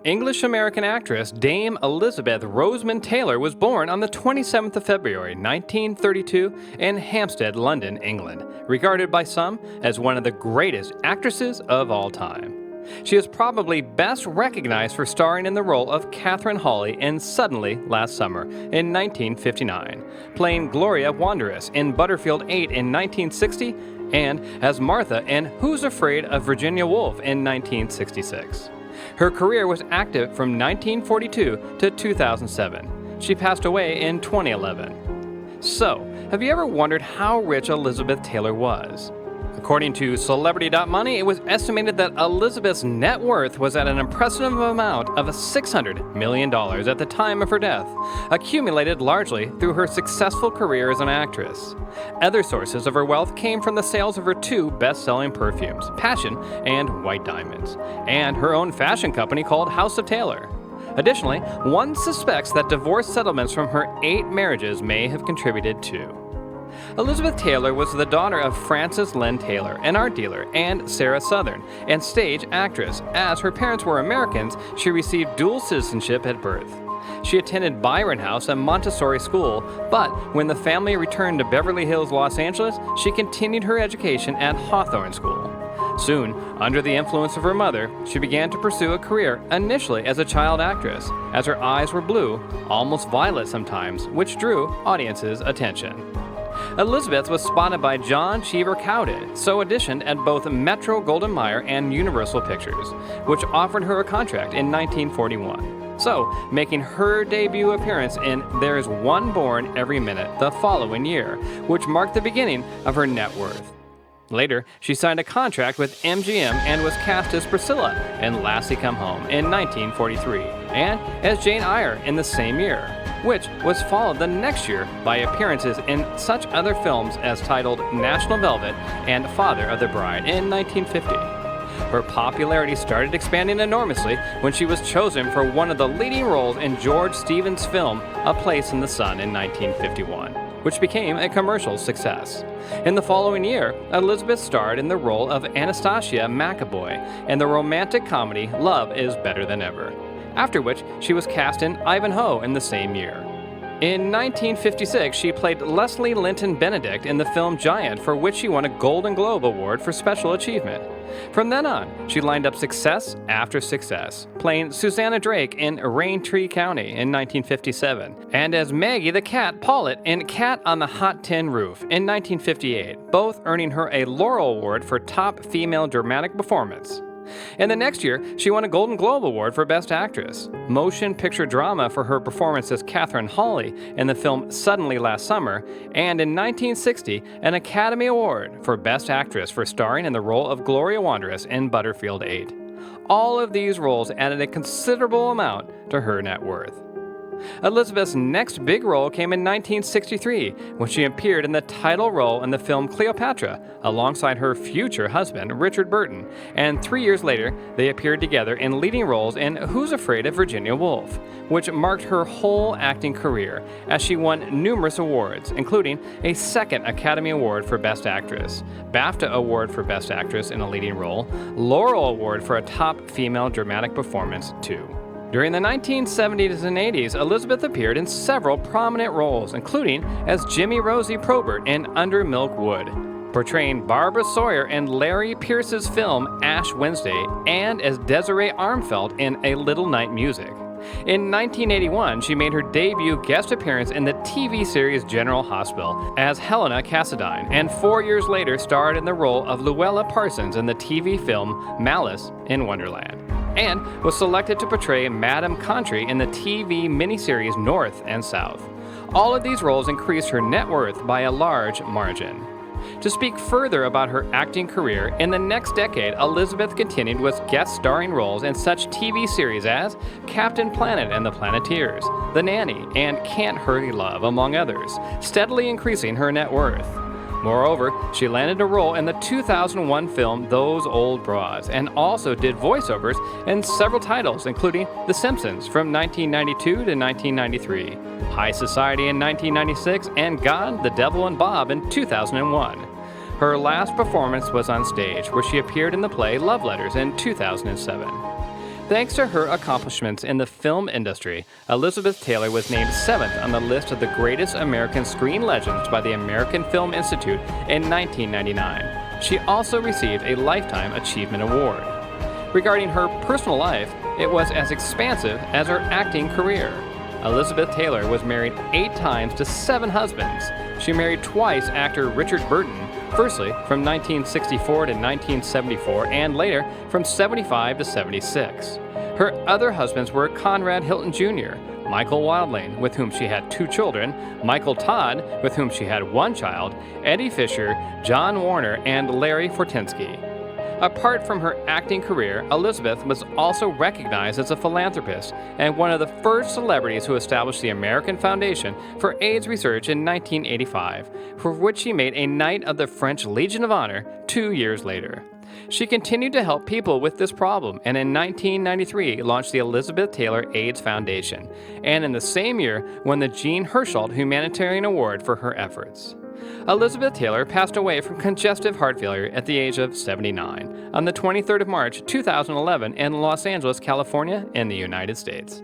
English-American actress Dame Elizabeth Rosemond Taylor was born on the 27th of February, 1932 in Hampstead, London, England, regarded by some as one of the greatest actresses of all time. She is probably best recognized for starring in the role of Catherine Hawley in Suddenly Last Summer in 1959, playing Gloria Wandrous in Butterfield 8 in 1960, and as Martha in Who's Afraid of Virginia Woolf in 1966. Her career was active from 1942 to 2007. She passed away in 2011. So, have you ever wondered how rich Elizabeth Taylor was? According to Celebrity.money, it was estimated that Elizabeth's net worth was at an impressive amount of $600 million at the time of her death, accumulated largely through her successful career as an actress. Other sources of her wealth came from the sales of her two best-selling perfumes, Passion and White Diamonds, and her own fashion company called House of Taylor. Additionally, one suspects that divorce settlements from her 8 marriages may have contributed too. Elizabeth Taylor was the daughter of Frances Lynn Taylor, an art dealer, and Sarah Southern, and stage actress. As her parents were Americans, she received dual citizenship at birth. She attended Byron House and Montessori School, but when the family returned to Beverly Hills, Los Angeles, she continued her education at Hawthorne School. Soon, under the influence of her mother, she began to pursue a career initially as a child actress, as her eyes were blue, almost violet sometimes, which drew audiences' attention. Elizabeth was spotted by John Cheever Cowdid, so auditioned at both Metro-Goldwyn-Mayer and Universal Pictures, which offered her a contract in 1941. So, making her debut appearance in There's One Born Every Minute the following year, which marked the beginning of her net worth. Later, she signed a contract with MGM and was cast as Priscilla in Lassie Come Home in 1943, and as Jane Eyre in the same year, which was followed the next year by appearances in such other films as titled National Velvet and Father of the Bride in 1950. Her popularity started expanding enormously when she was chosen for one of the leading roles in George Stevens' film A Place in the Sun in 1951, which became a commercial success. In the following year, Elizabeth starred in the role of Anastasia McAvoy in the romantic comedy Love is Better Than Ever, after which she was cast in Ivanhoe in the same year. In 1956, she played Leslie Linton Benedict in the film Giant, for which she won a Golden Globe Award for Special Achievement. From then on, she lined up success after success, playing Susanna Drake in Raintree County in 1957, and as Maggie the Cat Pollitt in Cat on the Hot Tin Roof in 1958, both earning her a Laurel Award for Top Female Dramatic Performance. In the next year, she won a Golden Globe Award for Best Actress, Motion Picture Drama for her performance as Catherine Hawley in the film Suddenly Last Summer, and in 1960, an Academy Award for Best Actress for starring in the role of Gloria Wandrous in Butterfield 8. All of these roles added a considerable amount to her net worth. Elizabeth's next big role came in 1963, when she appeared in the title role in the film Cleopatra, alongside her future husband, Richard Burton, and 3 years later, they appeared together in leading roles in Who's Afraid of Virginia Woolf, which marked her whole acting career, as she won numerous awards, including a second Academy Award for Best Actress, BAFTA Award for Best Actress in a Leading Role, Laurel Award for a Top Female Dramatic Performance, too. During the 1970s and 80s, Elizabeth appeared in several prominent roles, including as Jimmy Rosie Probert in Under Milk Wood, portraying Barbara Sawyer in Larry Pierce's film Ash Wednesday, and as Desiree Armfeldt in A Little Night Music. In 1981, she made her debut guest appearance in the TV series General Hospital as Helena Cassadine, and 4 years later starred in the role of Luella Parsons in the TV film Malice in Wonderland, and was selected to portray Madame Country in the TV miniseries North and South. All of these roles increased her net worth by a large margin. To speak further about her acting career, in the next decade, Elizabeth continued with guest starring roles in such TV series as Captain Planet and the Planeteers, The Nanny, and Can't Hurry Love, among others, steadily increasing her net worth. Moreover, she landed a role in the 2001 film Those Old Broads, and also did voiceovers in several titles, including The Simpsons from 1992 to 1993, High Society in 1996, and God, the Devil, and Bob in 2001. Her last performance was on stage, where she appeared in the play Love Letters in 2007. Thanks to her accomplishments in the film industry, Elizabeth Taylor was named 7th on the list of the greatest American screen legends by the American Film Institute in 1999. She also received a Lifetime Achievement Award. Regarding her personal life, it was as expansive as her acting career. Elizabeth Taylor was married 8 times to 7 husbands. She married twice actor Richard Burton, firstly from 1964 to 1974 and later from 75 to 76. Her other husbands were Conrad Hilton Jr., Michael Wilding, with whom she had 2 children, Michael Todd, with whom she had 1 child, Eddie Fisher, John Warner, and Larry Fortensky. Apart from her acting career, Elizabeth was also recognized as a philanthropist and one of the first celebrities who established the American Foundation for AIDS Research in 1985, for which she made a Knight of the French Legion of Honor 2 years later. She continued to help people with this problem and in 1993 launched the Elizabeth Taylor AIDS Foundation, and in the same year won the Jean Hersholt Humanitarian Award for her efforts. Elizabeth Taylor passed away from congestive heart failure at the age of 79 on the 23rd of March 2011 in Los Angeles, California, in the United States.